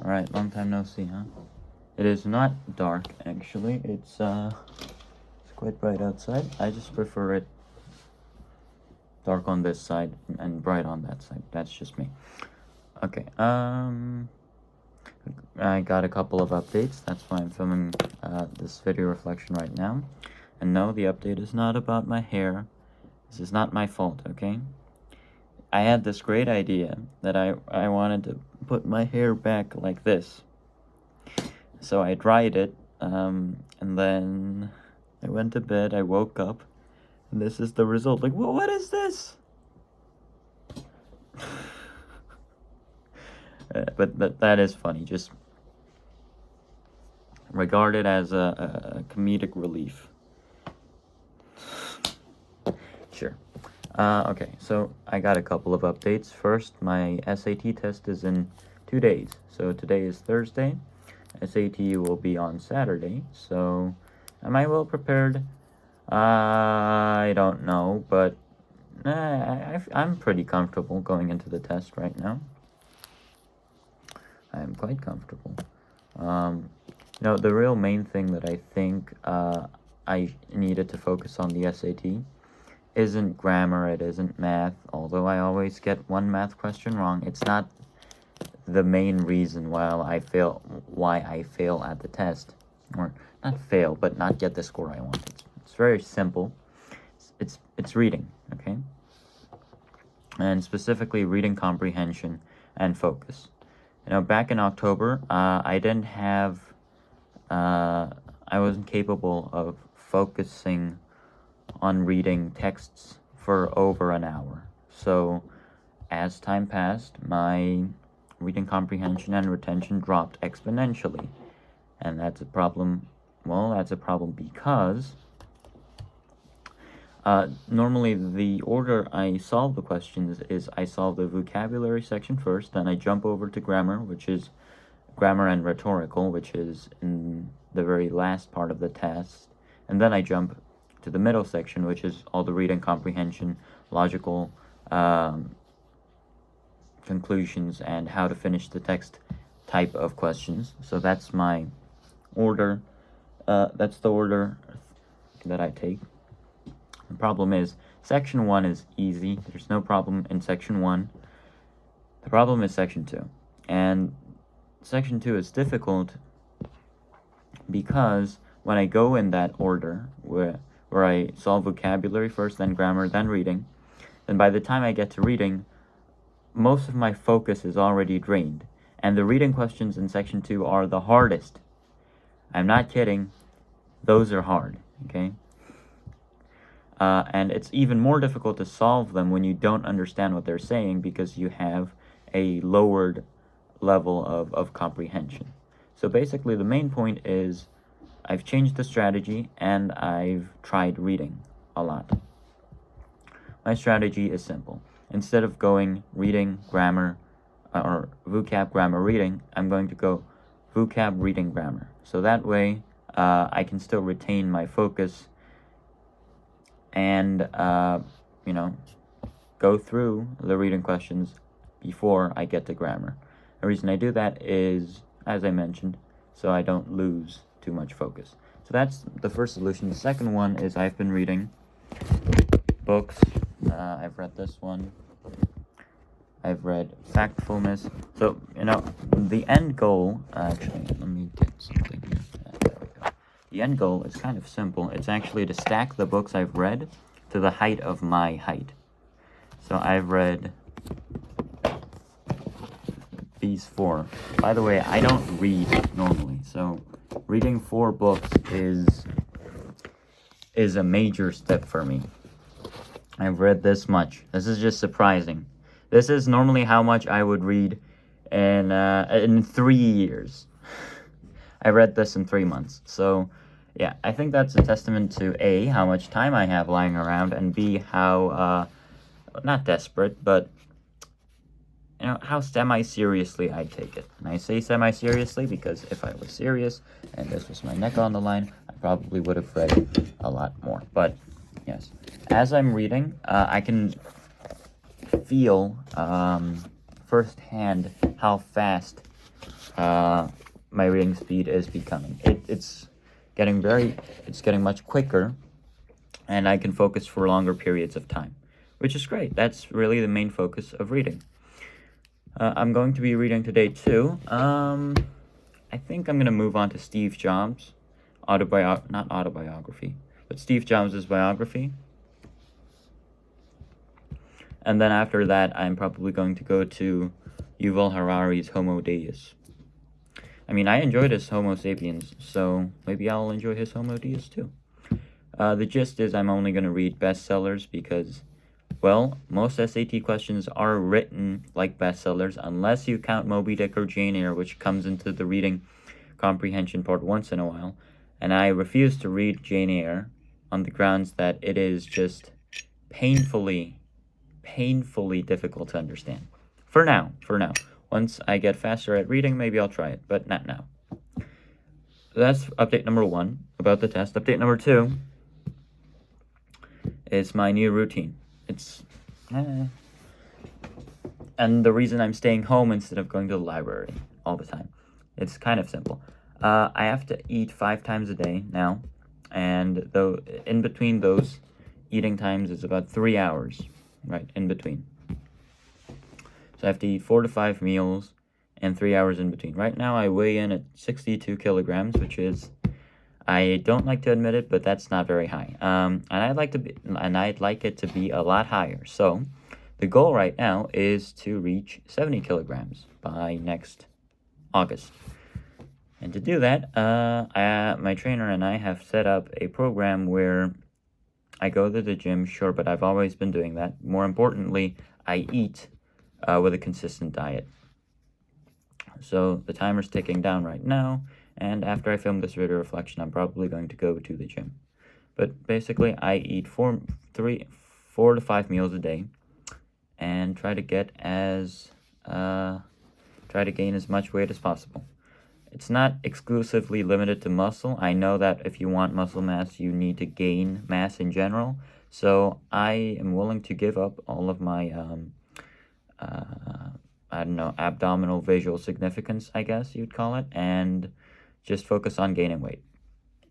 Alright, long time no see, huh? It is not dark, actually. It's quite bright outside. I just prefer it dark on this side and bright on that side. That's just me. Okay, I got a couple of updates. That's why I'm filming this video reflection right now. And no, the update is not about my hair. This is not my fault, okay? I had this great idea that I wanted to put my hair back like this. So I dried it, and then I went to bed, I woke up, and this is the result. Like, what is this? But that is funny. Just regard it as a comedic relief. Sure. Okay, so I got a couple of updates. First, my SAT test is in 2 days. So today is Thursday. SAT will be on Saturday. So am I well prepared? I don't know, but I'm pretty comfortable going into the test right now. I'm quite comfortable. The real main thing that I think I needed to focus on the SAT isn't grammar, it isn't math, although I always get one math question wrong. It's not the main reason why I fail at the test. Or not fail, but not get the score I want. It's very simple. It's reading, okay? And specifically reading comprehension and focus. Back in October, I wasn't capable of focusing on reading texts for over an hour. So, as time passed, my reading comprehension and retention dropped exponentially. And that's a problem. Well, that's a problem because normally the order I solve the questions is I solve the vocabulary section first, then I jump over to grammar, which is grammar and rhetorical, which is in the very last part of the test, and then I jump to the middle section, which is all the reading comprehension, logical conclusions, and how to finish the text type of questions. So that's my order. That's the order that I take. The problem is, section 1 is easy. There's no problem in section 1. The problem is section 2. And section 2 is difficult because when I go in that order, where I solve vocabulary first, then grammar, then reading, then by the time I get to reading, most of my focus is already drained. And the reading questions in section 2 are the hardest. I'm not kidding. Those are hard, okay? And it's even more difficult to solve them when you don't understand what they're saying because you have a lowered level of comprehension. So basically the main point is I've changed the strategy and I've tried reading a lot. My strategy is simple. Instead of going reading, grammar, or vocab, grammar, reading, I'm going to go vocab, reading, grammar. So that way I can still retain my focus and, go through the reading questions before I get to grammar. The reason I do that is, as I mentioned, so I don't lose too much focus. So that's the first solution. The second one is I've been reading books. I've read this one. I've read Factfulness. So, the end goal, actually, let me get something here. There we go. The end goal is kind of simple. It's actually to stack the books I've read to the height of my height. So I've read these 4. By the way, I don't read normally, so reading 4 books is a major step for me. I've read this much. This is just surprising. This is normally how much I would read in 3 years. I read this in 3 months. So, yeah, I think that's a testament to A, how much time I have lying around, and B, how, not desperate, but, how semi-seriously I take it. And I say semi-seriously because if I was serious and this was my neck on the line, I probably would have read a lot more. But, yes, as I'm reading, I can feel firsthand how fast my reading speed is becoming. It's getting much quicker, and I can focus for longer periods of time, which is great. That's really the main focus of reading. I'm going to be reading today too. I think I'm gonna move on to Steve Jobs, not autobiography, but Steve Jobs' biography. And then after that, I'm probably going to go to Yuval Harari's Homo Deus. I mean, I enjoyed his Homo Sapiens, so maybe I'll enjoy his Homo Deus too. The gist is I'm only going to read bestsellers because, well, most SAT questions are written like bestsellers unless you count Moby Dick or Jane Eyre, which comes into the reading comprehension part once in a while. And I refuse to read Jane Eyre on the grounds that it is just painfully difficult to understand. For now. Once I get faster at reading, maybe I'll try it, but not now. That's update number 1 about the test. Update number 2 is my new routine. And the reason I'm staying home instead of going to the library all the time. It's kind of simple. I have to eat 5 times a day now, and though in between those eating times is about 3 hours, right, in between. So I have to eat 4 to 5 meals and 3 hours in between. Right now I weigh in at 62 kilograms, which is, I don't like to admit it, but that's not very high. And I'd like it to be a lot higher. So the goal right now is to reach 70 kilograms by next August. And to do that, my trainer and I have set up a program where I go to the gym, sure, but I've always been doing that. More importantly, I eat with a consistent diet. So the timer's ticking down right now, and after I film this video reflection, I'm probably going to go to the gym. But basically, I eat 4 to 5 meals a day, and try to gain as much weight as possible. It's not exclusively limited to muscle. I know that if you want muscle mass, you need to gain mass in general. So I am willing to give up all of my, abdominal visual significance, I guess you'd call it, and just focus on gaining weight.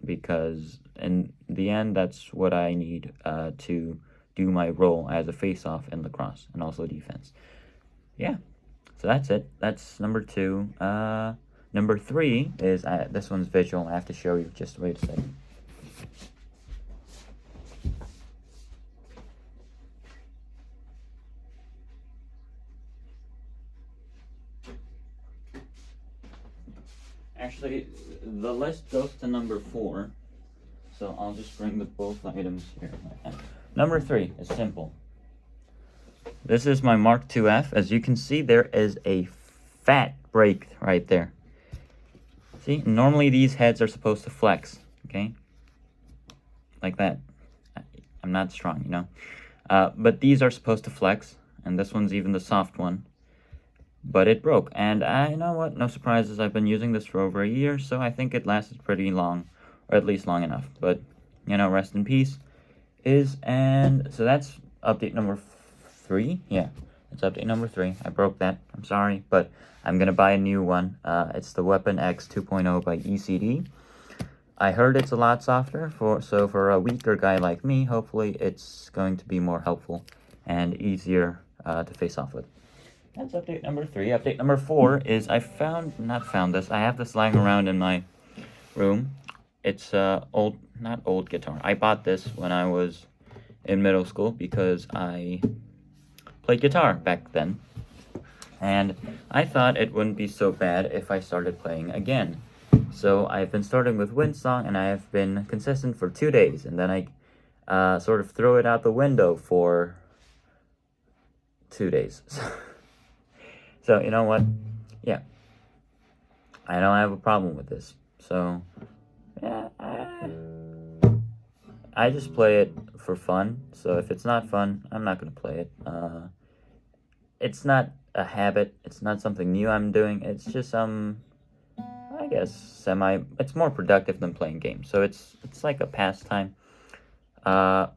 Because in the end, that's what I need to do my role as a face-off in lacrosse and also defense. Yeah, so that's it. That's number 2. Number 3 is, this one's visual. I have to show you. Just wait a second. Actually, the list goes to number 4, so I'll just bring the both items here. Number 3 is simple. This is my Mark IIF. As you can see, there is a fat break right there. See, normally these heads are supposed to flex, okay? Like that. I'm not strong, you know? But these are supposed to flex, and this one's even the soft one. But it broke, and you know what? No surprises. I've been using this for over a year, so I think it lasted pretty long, or at least long enough. But, you know, rest in peace. And so that's update number 3. Yeah, it's update number 3. I broke that. I'm sorry, but I'm going to buy a new one. It's the Weapon X 2.0 by ECD. I heard it's a lot softer, so for a weaker guy like me, hopefully it's going to be more helpful and easier to face off with. That's update number 3. Update number 4 is I have this lying around in my room. It's not old guitar. I bought this when I was in middle school because I played guitar back then. And I thought it wouldn't be so bad if I started playing again. So I've been starting with Windsong, and I have been consistent for 2 days. And then I sort of throw it out the window for 2 days. So, you know what? Yeah. I don't have a problem with this. So, yeah, I just play it for fun. So if it's not fun, I'm not going to play it. It's not a habit. It's not something new I'm doing. It's just I guess it's more productive than playing games. So it's like a pastime. Yeah,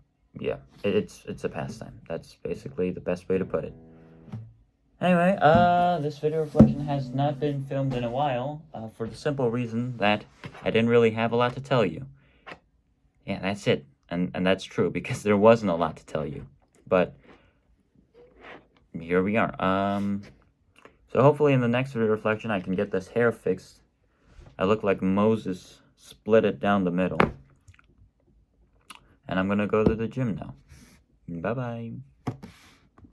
it's a pastime. That's basically the best way to put it. Anyway, this video reflection has not been filmed in a while, for the simple reason that I didn't really have a lot to tell you. Yeah, that's it. And that's true, because there wasn't a lot to tell you. But here we are. So hopefully in the next video reflection I can get this hair fixed. I look like Moses split it down the middle. And I'm gonna go to the gym now. Bye-bye.